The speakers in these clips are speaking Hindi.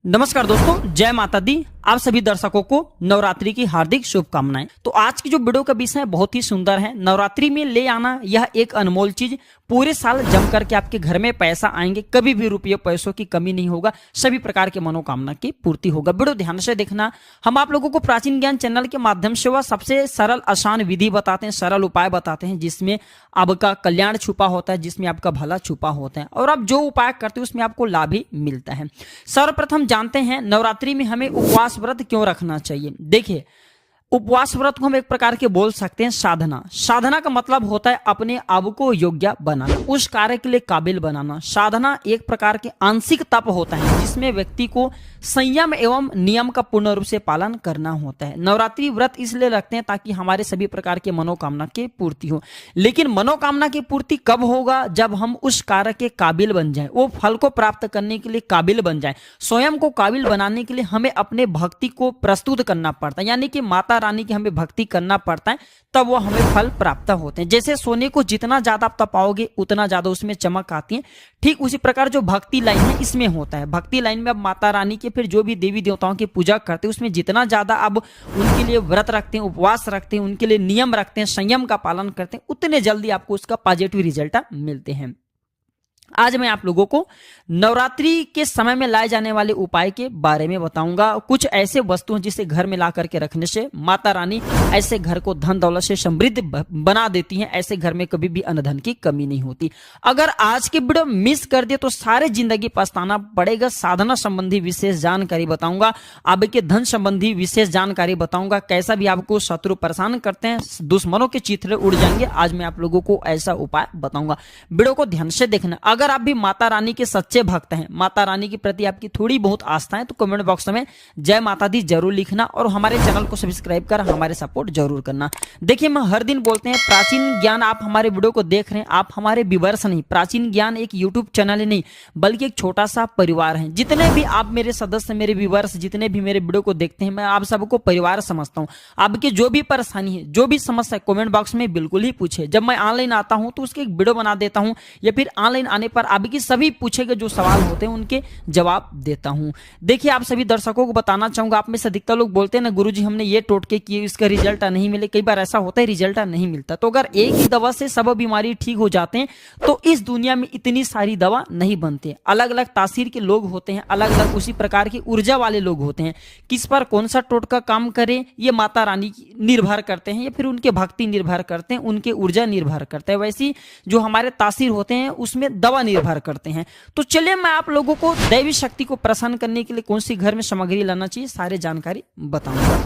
नमस्कार दोस्तों, जय माता दी। आप सभी दर्शकों को नवरात्रि की हार्दिक शुभकामनाएं। तो आज की जो वीडियो का विषय बहुत ही सुंदर है। नवरात्रि में ले आना यह एक अनमोल चीज, पूरे साल जम करके आपके घर में पैसा आएंगे, कभी भी रुपये पैसों की कमी नहीं होगा, सभी प्रकार के मनोकामना की पूर्ति होगा। वीडियो ध्यान से देखना। हम आप लोगों को प्राचीन ज्ञान चैनल के माध्यम से वह सबसे सरल आसान विधि बताते हैं, सरल उपाय बताते हैं, जिसमें आपका कल्याण छुपा होता है, जिसमें आपका भला छुपा होता है, और आप जो उपाय करते हैं उसमें आपको लाभ ही मिलता है। सर्वप्रथम जानते हैं नवरात्रि में हमें उपवास व्रत क्यों रखना चाहिए। देखिए, उपवास व्रत को हम एक प्रकार के बोल सकते हैं साधना। साधना का मतलब होता है अपने आप को योग्य बनाना, उस कार्य के लिए काबिल बनाना। साधना एक प्रकार के आंशिक तप होता है, जिसमें व्यक्ति को संयम एवं नियम का पूर्ण रूप से पालन करना होता है। नवरात्रि व्रत इसलिए रखते हैं ताकि हमारे सभी प्रकार के मनोकामना की पूर्ति हो। लेकिन मनोकामना की पूर्ति कब होगा? जब हम उस कार्य के काबिल बन जाएं, वो फल को प्राप्त करने के लिए काबिल बन जाएं। स्वयं को काबिल बनाने के लिए हमें अपने भक्ति को प्रस्तुत करना पड़ता है, यानी कि माता रानी की हमें भक्ति करना पड़ता है, तब वो हमें फल प्राप्त होते हैं। जैसे सोने को जितना ज्यादा आप तपाओगे उतना ज्यादा उसमें चमक आती है, ठीक उसी प्रकार जो भक्ति लाइन है इसमें होता है। भक्ति लाइन में अब माता रानी के फिर जो भी देवी देवताओं की पूजा करते हैं, उसमें जितना ज्यादा अब उनके लिए व्रत रखते हैं, उपवास रखते हैं, उनके लिए नियम रखते हैं, संयम का पालन करते हैं, उतने जल्दी आपको उसका पॉजिटिव रिजल्ट मिलते हैं। आज मैं आप लोगों को नवरात्रि के समय में लाए जाने वाले उपाय के बारे में बताऊंगा। कुछ ऐसे वस्तुएं जिसे घर में ला करके रखने से माता रानी ऐसे घर को धन दौलत से समृद्ध बना देती हैं। ऐसे घर में कभी भी अन्न धन की कमी नहीं होती। अगर आज की वीडियो मिस कर दिए तो सारे जिंदगी पछताना पड़ेगा। साधना संबंधी विशेष जानकारी बताऊंगा, आपके धन संबंधी विशेष जानकारी बताऊंगा, कैसा भी आपको शत्रु परेशान करते हैं, दुश्मनों के चिथड़े उड़ जाएंगे। आज मैं आप लोगों को ऐसा उपाय बताऊंगा, वीडियो को ध्यान से देखना। अगर आप भी माता रानी के सच्चे भक्त हैं, माता रानी के प्रति आपकी थोड़ी बहुत आस्था है, तो कमेंट बॉक्स में जय माता दी जरूर लिखना और हमारे चैनल को सब्सक्राइब कर हमारे सपोर्ट जरूर करना। देखिए, मैं हर दिन बोलते हैं प्राचीन ज्ञान, आप हमारे वीडियो को देख रहे हैं, आप हमारे व्यूअर्स नहीं। प्राचीन ज्ञान एक यूट्यूब चैनल ही नहीं बल्कि एक छोटा सा परिवार है। जितने भी आप मेरे सदस्य, मेरे व्यूअर्स, जितने भी मेरे वीडियो को देखते हैं, मैं आप सबको परिवार समझता हूँ। आपकी जो भी परेशानी है, जो भी समस्या है, कमेंट बॉक्स में बिल्कुल ही पूछे। जब मैं ऑनलाइन आता हूँ तो उसके एक वीडियो बना देता हूँ, या फिर ऑनलाइन आने पर आपकी सभी पूछे गए जो सवाल होते हैं उनके जवाब देता हूं। देखिए, आप सभी दर्शकों को बताना चाहूंगा, आप में से अधिकतर लोग बोलते हैं ना, गुरुजी हमने ये टोटके किए, इसका रिजल्ट नहीं मिले। कई बार ऐसा होता है रिजल्ट नहीं मिलता। तो अगर एक ही दवा से सब बीमारी ठीक हो जाते हैं तो इस दुनिया में इतनी सारी दवा नहीं बनती। अलग अलग तासीर के लोग होते हैं, अलग अलग उसी प्रकार की ऊर्जा वाले लोग होते हैं। किस पर कौन सा टोटका काम करे ये माता रानी निर्भर करते हैं, या फिर उनके भक्ति निर्भर करते हैं, उनके ऊर्जा निर्भर करते हैं। वैसी जो हमारे तासीर होते हैं उसमें दवा निर्भर करते हैं। तो चलिए, मैं आप लोगों को दैवी शक्ति को प्रसन्न करने के लिए कौन सी घर में सामग्री लाना चाहिए सारे जानकारी बताऊंगा।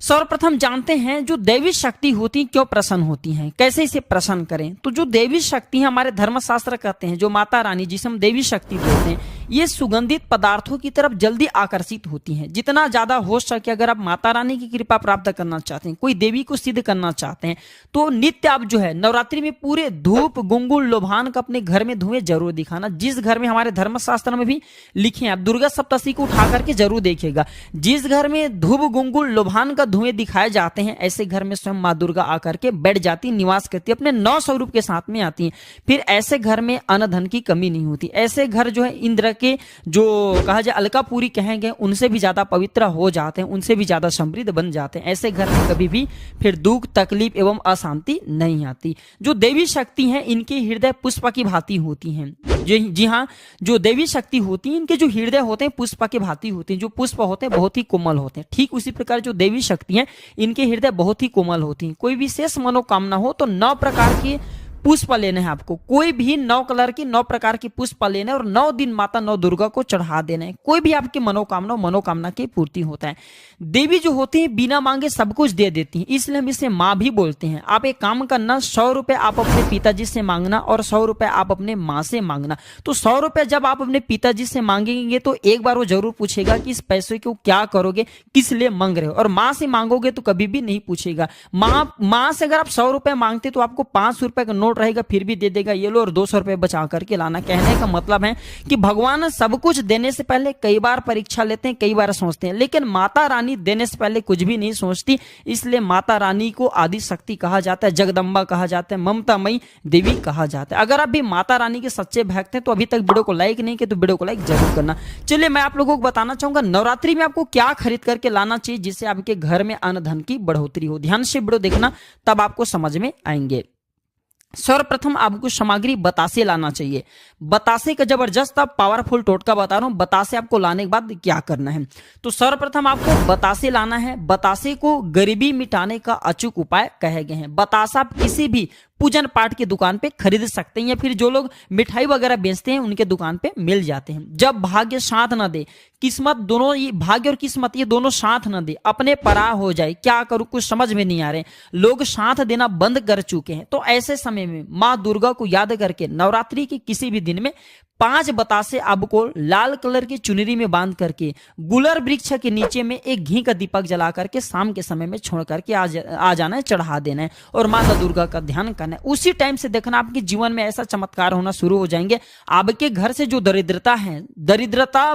सर्वप्रथम जानते हैं जो देवी शक्ति होती क्यों प्रसन्न होती हैं, कैसे इसे प्रसन्न करें। तो जो देवी शक्ति है, हमारे धर्मशास्त्र कहते हैं, जो माता रानी जिसे हम देवी शक्ति बोलते हैं, ये सुगंधित पदार्थों की तरफ जल्दी आकर्षित होती हैं। जितना ज्यादा हो सके, अगर आप माता रानी की कृपा प्राप्त करना चाहते हैं, कोई देवी को सिद्ध करना चाहते हैं, तो नित्य आप जो है नवरात्रि में पूरे धूप गुंगुल लोभान का अपने घर में धुएं जरूर दिखाना। जिस घर में, हमारे धर्मशास्त्र में भी लिखे हैं, आप दुर्गा सप्तशती को उठा करके जरूर देखिएगा, जिस घर में धूप गुंगुल लोभान का धुएं दिखाए जाते हैं, ऐसे घर में स्वयं मां दुर्गा आकर के बैठ जाती, निवास करती, अपने 9 स्वरूप के साथ में आती हैं। फिर ऐसे घर में अन्न धन की कमी नहीं होती। ऐसे घर जो है इंद्र के, जो कहा जाए अलकापुरी कहेंगे, उनसे भी ज्यादा पवित्र हो जाते हैं, उनसे भी ज्यादा समृद्ध बन जाते हैं। ऐसे घर में कभी भी फिर दुख तकलीफ एवं अशांति नहीं आती। जो देवी शक्ति है, इनके हृदय पुष्प की भांति होती हैं। जी हाँ, जो देवी शक्ति होती है, इनके जो हृदय होते हैं पुष्प की भांति होते हैं। जो पुष्प होते हैं बहुत ही कोमल होते हैं। ठीक उसी प्रकार जो देवी शक्ति है, इनके हृदय बहुत ही कोमल होती हैं। कोई विशेष मनोकामना हो तो 9 प्रकार की पुष्प लेने हैं आपको। कोई भी 9 कलर की 9 प्रकार की पुष्प लेने और 9 दिन माता 9 दुर्गा को चढ़ा देना है। कोई भी आपकी मनोकामना की पूर्ति होता है। देवी जो होती है बिना मांगे सब कुछ दे देती है, इसलिए हम इसे माँ भी बोलते हैं। आप एक काम करना, 100 रुपए आप अपने पिताजी से मांगना और 100 रुपए आप अपने माँ से मांगना। तो 100 रुपए जब आप अपने पिताजी से मांगेंगे तो एक बार वो जरूर पूछेगा कि इस पैसे को क्या करोगे, किस लिए मांग रहे हो। और माँ से मांगोगे तो कभी भी नहीं पूछेगा। माँ से अगर आप 100 रुपए मांगते तो आपको 5 रुपए का नोट नोट रहेगा फिर भी दे देगा, ये लो और 200 रुपए बचा करके लाना। कहने का मतलब है कि भगवान सब कुछ देने से पहले कई बार परीक्षा लेते हैं, कई बार सोचते हैं, लेकिन माता रानी देने से पहले कुछ भी नहीं सोचती। इसलिए माता रानी को आदि शक्ति कहा जाता है, जगदम्बा कहा जाता है, ममतामयी देवी कहा जाता है। अगर आप भी माता रानी के सच्चे भक्त हैं तो अभी तक वीडियो को लाइक नहीं किया तो वीडियो को लाइक जरूर करना। चलिए मैं आप लोगों को बताना चाहूंगा नवरात्रि में आपको क्या खरीद करके लाना चाहिए जिससे आपके घर में अन्न धन की बढ़ोतरी हो। ध्यान से वीडियो देखना तब आपको समझ में आएंगे। सर्वप्रथम आपको सामग्री बतासे लाना चाहिए। बतासे का जबरदस्त पावरफुल टोटका बता रहा हूं। बतासे आपको लाने के बाद क्या करना है, तो सर्वप्रथम आपको बतासे लाना है। बतासे को गरीबी मिटाने का अचूक उपाय कहे गए हैं। बतासा आप किसी भी पूजन पाठ की दुकान पे खरीद सकते हैं या फिर जो लोग मिठाई वगैरह बेचते हैं उनके दुकान पे मिल जाते हैं। जब भाग्य साथ न दे, किस्मत दोनों, ये भाग्य और किस्मत ये दोनों साथ न दे, अपने पराह हो जाए, क्या करूं कुछ समझ में नहीं आ रहे, लोग साथ देना बंद कर चुके हैं, तो ऐसे समय में माँ दुर्गा को याद करके नवरात्रि के किसी भी दिन में 5 बतासे आपको लाल कलर की चुनरी में बांध करके गुलर वृक्ष के नीचे में एक घी का दीपक जला करके शाम के समय में छोड़ करके आ जाना है, चढ़ा देना है और माता दुर्गा का ध्यान करना है। उसी टाइम से देखना आपके जीवन में ऐसा चमत्कार होना शुरू हो जाएंगे। आपके घर से जो दरिद्रता है, दरिद्रता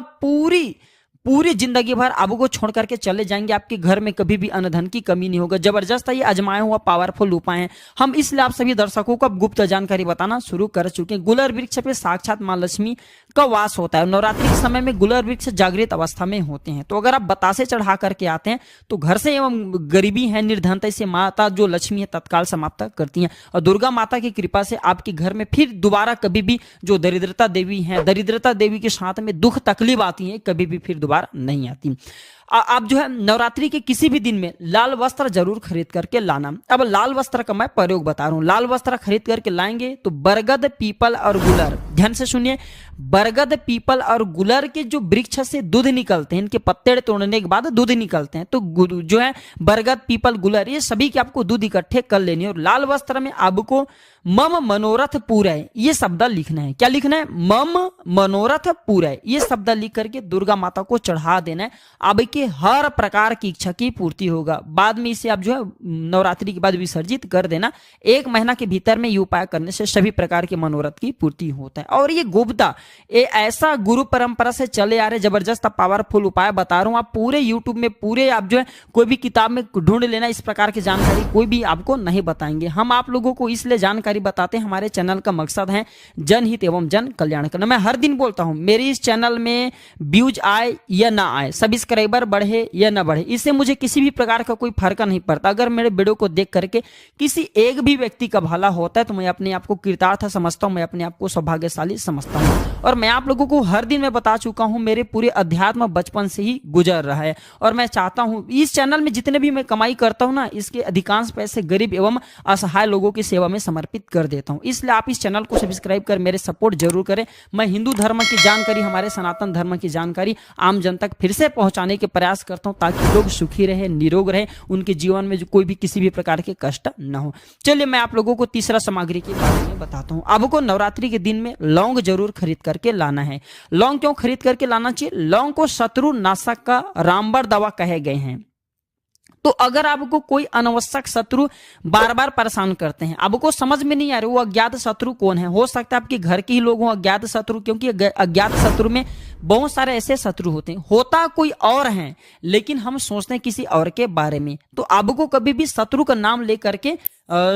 पूरी जिंदगी भर आपको छोड़ करके चले जाएंगे। आपके घर में कभी भी अन्न धन की कमी नहीं होगा। जबरदस्त ये आजमाया हुआ पावरफुल उपाय है। हम इसलिए आप सभी दर्शकों को अब गुप्त जानकारी बताना शुरू कर चुके हैं। गुलर वृक्ष पे साक्षात मां लक्ष्मी का वास होता है। नवरात्रि के समय में गुलर वृक्ष जागृत अवस्था में होते हैं। तो अगर आप बतासे चढ़ा करके आते हैं तो घर से एवं गरीबी है, निर्धनता से माता जो लक्ष्मी है तत्काल समाप्त करती है और दुर्गा माता की कृपा से आपके घर में फिर दोबारा कभी भी जो दरिद्रता देवी है, दरिद्रता देवी के साथ में दुख तकलीफ आती है, कभी भी फिर नहीं आती। आप जो है नवरात्रि के किसी भी दिन में लाल वस्त्र जरूर खरीद करके लाना। अब लाल वस्त्र का मैं प्रयोग बता रहा हूं। लाल वस्त्र खरीद करके लाएंगे तो बरगद, पीपल और गुलर, ध्यान से सुनिए, बरगद, पीपल और गुलर के जो वृक्ष से दूध निकलते हैं, इनके पत्ते तोड़ने के बाद दूध निकलते हैं, तो जो है बरगद, पीपल, गुलर ये सभी के आपको दूध इकट्ठे कर लेनी है। और लाल वस्त्र में आपको मम मनोरथ पूरे ये शब्द लिखना है। क्या लिखना है? मम मनोरथ पूरे ये शब्द लिख करके दुर्गा माता को चढ़ा देना है। आपके हर प्रकार की इच्छा की पूर्ति होगा। बाद में इसे आप जो है नवरात्रि के बाद विसर्जित कर देना। 1 महीना के भीतर में ये उपाय करने से सभी प्रकार के मनोरथ की पूर्ति होता है। और ये गुप्ता, ये ऐसा गुरु परंपरा से चले आ रहे जबरदस्त पावरफुल उपाय बता रहा हूं। आप पूरे यूट्यूब में पूरे आप जो है कोई भी किताब में ढूंढ लेना, इस प्रकार की जानकारी कोई भी आपको नहीं बताएंगे। हम आप लोगों को इसलिए जानकारी बताते हैं, हमारे चैनल का मकसद है जनहित एवं जन कल्याण करना। मैं हर दिन बोलता हूं मेरे इस चैनल में व्यूज आए या ना आए, सब्सक्राइबर बढ़े या ना बढ़े, इससे मुझे किसी भी प्रकार का कोई फर्क नहीं पड़ता। अगर मेरे वीडियो को देख करके किसी एक भी व्यक्ति का भला होता है तो मैं अपने आप को कृतार्थ समझता हूं, मैं अपने आप को सौभाग्यशाली समझता हूं। और मैं आप लोगों को हर दिन में बता चुका हूं, मेरे पूरे अध्यात्म बचपन से ही गुजर रहा है और मैं चाहता हूं इस चैनल में जितने भी मैं कमाई करता हूं ना, इसके अधिकांश पैसे गरीब एवं असहाय लोगों की सेवा में समर्पित कर देता हूं। इसलिए आप इस चैनल को सब्सक्राइब कर मेरे सपोर्ट जरूर करें। मैं हिंदू धर्म की जानकारी, हमारे सनातन धर्म की जानकारी आम जन तक फिर से पहुंचाने के प्रयास करता हूं ताकि लोग सुखी रहे, निरोग रहे, उनके जीवन में जो कोई भी किसी भी प्रकार के कष्ट न हो। चलिए मैं आप लोगों को तीसरा सामग्री के बारे में बताता हूं। आपको नवरात्रि के दिन में लौंग जरूर खरीद करके लाना है। लौंग क्यों खरीद करके लाना चाहिए? लौंग को शत्रु नाशक का रामबाण दवा कहे गए हैं। तो अगर आपको कोई अनावश्यक शत्रु बार बार परेशान करते हैं, आपको समझ में नहीं आ रहा वो अज्ञात शत्रु कौन है, हो सकता है आपके घर के ही लोग हों अज्ञात शत्रु, क्योंकि अज्ञात शत्रु में बहुत सारे ऐसे शत्रु होते हैं, होता कोई और है लेकिन हम सोचते हैं किसी और के बारे में। तो आपको कभी भी शत्रु का नाम लेकर के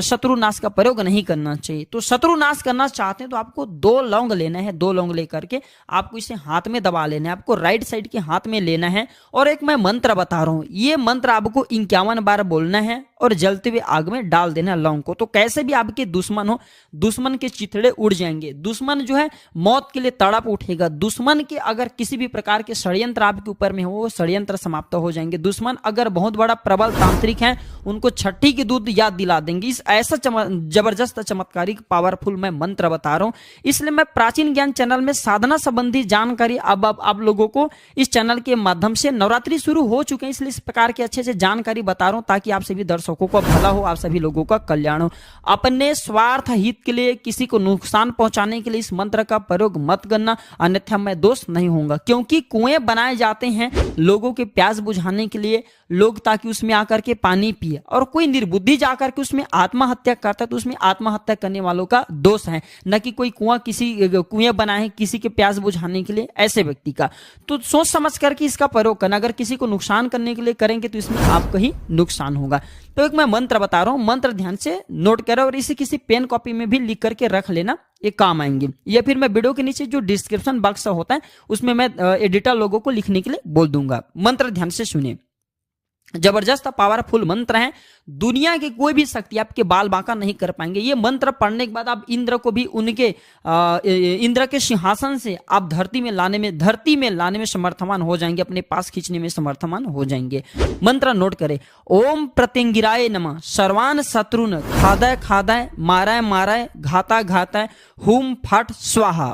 शत्रु नाश का प्रयोग नहीं करना चाहिए। तो शत्रु नाश करना चाहते हैं तो आपको 2 लौंग लेना है। 2 लौंग लेकर के आपको इसे हाथ में दबा लेना है, आपको राइट साइड के हाथ में लेना है। और एक मैं मंत्र बता रहा हूं, ये मंत्र आपको 51 बार बोलना है और जलते हुए आग में डाल देना है लौंग को। तो कैसे भी आपके दुश्मन हो, दुश्मन के चिथड़े उड़ जाएंगे, दुश्मन जो है मौत के लिए तड़प उठेगा, दुश्मन के अगर किसी भी प्रकार के षड्यंत्र आपके ऊपर में हो वो षड्यंत्र समाप्त हो जाएंगे। दुश्मन अगर बहुत बड़ा प्रबल तांत्रिक है उनको छठी की दूध याद दिला देंगे। इस ऐसा जबरदस्त चमत्कारिक पावरफुल मैं मंत्र बता रहा हूं। इसलिए मैं प्राचीन ज्ञान चैनल में साधना संबंधी जानकारी अब आप लोगों को इस चैनल के माध्यम से, नवरात्रि शुरू हो चुके हैं इसलिए इस प्रकार की अच्छे से जानकारी बता रहा हूं ताकि आप सभी दर्शकों को भला हो, आप सभी लोगों का कल्याण हो। अपने स्वार्थ हित के लिए, किसी को नुकसान पहुंचाने के लिए इस मंत्र का प्रयोग मत करना, अन्यथा मैं दोस्त नहीं होऊंगा। क्योंकि कुएं बनाए जाते हैं लोगों के प्यास बुझाने के लिए, लोग ताकि उसमें आकर के पानी पिए, और कोई निर्बुद्धि जाकर के उसमें आत्महत्या करता है तो उसमें आत्महत्या करने वालों का दोष है, न कि कोई कुएं बनाए किसी के प्यास बुझाने के लिए ऐसे व्यक्ति का। तो सोच समझ करके इसका प्रयोग करना, अगर किसी को नुकसान करने के लिए करेंगे तो इसमें आपको ही नुकसान होगा। तो एक मैं मंत्र बता रहा हूं, मंत्र ध्यान से नोट करें और इसे किसी पेन कॉपी में भी लिख करके रख लेना, ये काम आएंगे। या फिर मैं वीडियो के नीचे जो डिस्क्रिप्शन बॉक्स होता है उसमें मैं एडिटर लोगों को लिखने के लिए बोल दूंगा। मंत्र ध्यान से सुनिए, जबरदस्त पावरफुल मंत्र है, दुनिया की कोई भी शक्ति आपके बाल बांका नहीं कर पाएंगे। ये मंत्र पढ़ने के बाद आप इंद्र को भी उनके इंद्र के सिंहासन से आप धरती में लाने में समर्थवान हो जाएंगे, अपने पास खींचने में समर्थवान हो जाएंगे। मंत्र नोट करें, ओम प्रत्यंगिराय नमः सर्वान शत्रुन खादाय खादाय माराय माराय घाता घाताय हुम फट स्वाहा।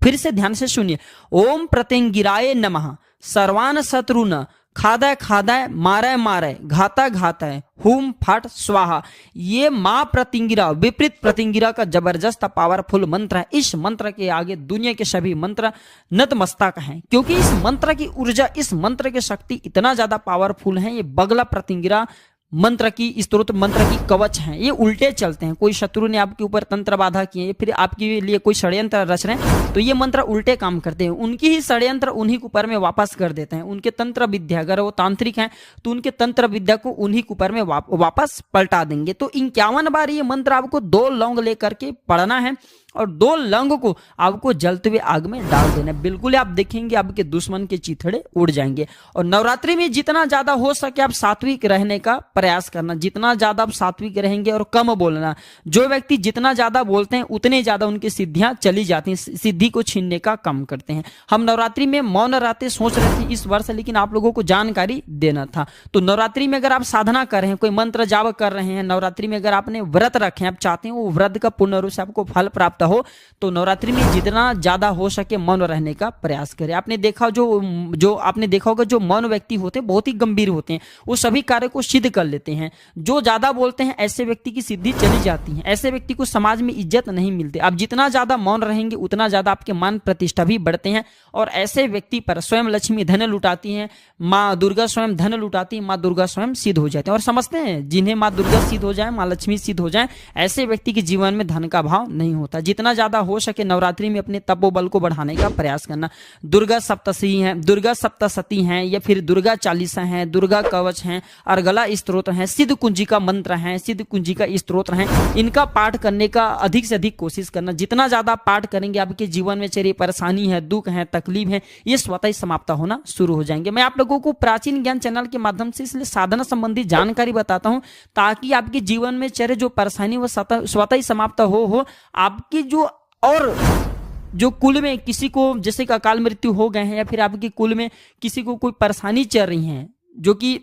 फिर से ध्यान से सुनिए, ओम प्रत्यंगिराय नमः सर्वान शत्रुन खादाय खादाय माराय माराय घाता घाताय हुम फट स्वाहा। ये मां प्रतिंगिरा विपरीत प्रतिंगिरा का जबरदस्त पावरफुल मंत्र है। इस मंत्र के आगे दुनिया के सभी मंत्र नतमस्तक हैं, क्योंकि इस मंत्र की ऊर्जा, इस मंत्र की शक्ति इतना ज्यादा पावरफुल है। ये बगला प्रतिंगिरा मंत्र की स्तोत्र मंत्र की कवच हैं, ये उल्टे चलते हैं। कोई शत्रु ने आपके ऊपर तंत्र बाधा किए, फिर आपके लिए कोई षड्यंत्र रच रहे हैं, तो ये मंत्र उल्टे काम करते हैं। उनकी ही षड्यंत्र उन्हीं के ऊपर में वापस कर देते हैं। उनके तंत्र विद्या, अगर वो तांत्रिक हैं तो उनके तंत्र विद्या को उन्हीं के ऊपर में वापस पलटा देंगे। तो 51 बार ये मंत्र आपको 2 लौंग लेकर के पढ़ना है और 2 लौंग को आपको जलते हुए आग में डाल देना। बिल्कुल आप देखेंगे आपके दुश्मन के चिथड़े उड़ जाएंगे। और नवरात्रि में जितना ज्यादा हो सके आप सात्विक रहने का प्रयास करना, जितना ज्यादा आप सात्विक रहेंगे और कम बोलना। जो व्यक्ति जितना ज्यादा बोलते हैं उतने ज्यादा उनकी सिद्धियां चली जाती हैं, सिद्धि को छीनने का काम करते हैं। हम नवरात्रि में मौन रहते सोच रहे थे इस वर्ष, लेकिन आप लोगों को जानकारी देना था। तो नवरात्रि में अगर आप साधना कर रहे हैं, कोई मंत्र जाप कर रहे हैं, नवरात्रि में अगर आपने व्रत रखे हैं, आप चाहते हैं वो व्रत का पूर्ण रूप से आपको फल प्राप्त हो, तो नवरात्रि में जितना ज्यादा हो सके मौन रहने का प्रयास करें। आपने देखा आपने देखा होगा जो मौन व्यक्ति होते हैं बहुत ही गंभीर होते हैं, वो सभी कार्य को सिद्ध कर लेते हैं। जो ज्यादा बोलते हैं ऐसे व्यक्ति की सिद्धि चली जाती है, ऐसे व्यक्ति को समाज में इज्जत नहीं मिलती। आप जितना ज्यादा मौन रहेंगे उतना ज्यादा आपके मान प्रतिष्ठा भी बढ़ते हैं, और ऐसे व्यक्ति पर स्वयं लक्ष्मी धन लुटाती है, माँ दुर्गा स्वयं धन लुटाती है, माँ दुर्गा स्वयं सिद्ध हो जाते हैं। और समझते हैं जिन्हें माँ दुर्गा सिद्ध हो जाए, माँ लक्ष्मी सिद्ध हो जाए, ऐसे व्यक्ति के जीवन में धन का भाव नहीं होता। जितना ज्यादा हो सके नवरात्रि में अपने तपोबल को बढ़ाने का प्रयास करना। दुर्गा सप्तशती हैं, दुर्गा सप्तशती हैं, या फिर दुर्गा चालीसा हैं, दुर्गा कवच हैं, अर्गला स्तोत्र हैं, सिद्ध कुंजी का मंत्र हैं, सिद्ध कुंजी का स्तोत्र हैं। इनका पाठ करने का अधिक से अधिक कोशिश करना। जितना ज्यादा पाठ करेंगे आपके जीवन में चेहरे परेशानी है, दुख है, तकलीफ है, ये स्वतः ही समाप्त होना शुरू हो जाएंगे। मैं आप लोगों को प्राचीन ज्ञान चैनल के माध्यम से इसलिए साधना संबंधी जानकारी बताता हूं ताकि आपके जीवन में चेहरे जो परेशानी वो स्वतः ही समाप्त हो। आपकी जो कुल में किसी को जैसे कि अकाल मृत्यु हो गए हैं, या फिर आपके कुल में किसी को कोई परेशानी चल रही है जो कि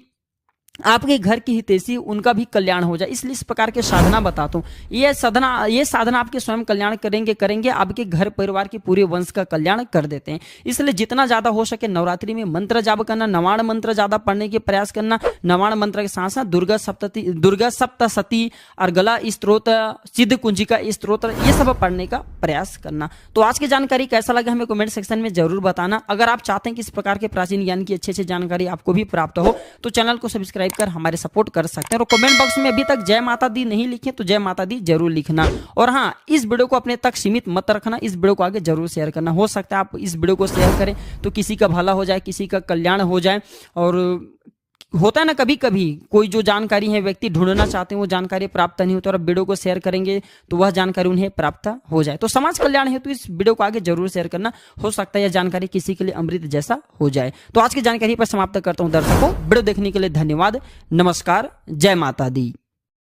आपके घर की हितैषी, उनका भी कल्याण हो जाए, इसलिए इस प्रकार के साधना बताता हूँ। ये साधना आपके स्वयं कल्याण करेंगे, आपके घर परिवार के पूरे वंश का कल्याण कर देते हैं। इसलिए जितना ज्यादा हो सके नवरात्रि में मंत्र जाप करना, नवाण मंत्र ज्यादा पढ़ने के प्रयास करना। नवाण मंत्र के साथ साथ दुर्गा सप्तशती, अर्गला स्तोत्र, सिद्ध कुंजी का स्तोत्र, ये सब पढ़ने का प्रयास करना। तो आज की जानकारी कैसा लगा हमें कमेंट सेक्शन में जरूर बताना। अगर आप चाहते हैं कि इस प्रकार के प्राचीन ज्ञान की अच्छी जानकारी आपको भी प्राप्त हो तो चैनल को सब्सक्राइब कर हमारे सपोर्ट कर सकते हैं। और कमेंट बॉक्स में अभी तक जय माता दी नहीं लिखे तो जय माता दी जरूर लिखना। और हाँ, इस वीडियो को अपने तक सीमित मत रखना, इस वीडियो को आगे जरूर शेयर करना। हो सकता है आप इस वीडियो को शेयर करें तो किसी का भला हो जाए, किसी का कल्याण हो जाए। और होता है ना कभी कभी कोई जो जानकारी है व्यक्ति ढूंढना चाहते हैं वो जानकारी प्राप्त नहीं होती, और वीडियो को शेयर करेंगे तो वह जानकारी उन्हें प्राप्त हो जाए। तो समाज कल्याण है तो इस वीडियो को आगे जरूर शेयर करना। हो सकता है यह जानकारी किसी के लिए अमृत जैसा हो जाए। तो आज की जानकारी पर समाप्त करता हूं दर्शकों। वीडियो देखने के लिए धन्यवाद। नमस्कार, जय माता दी।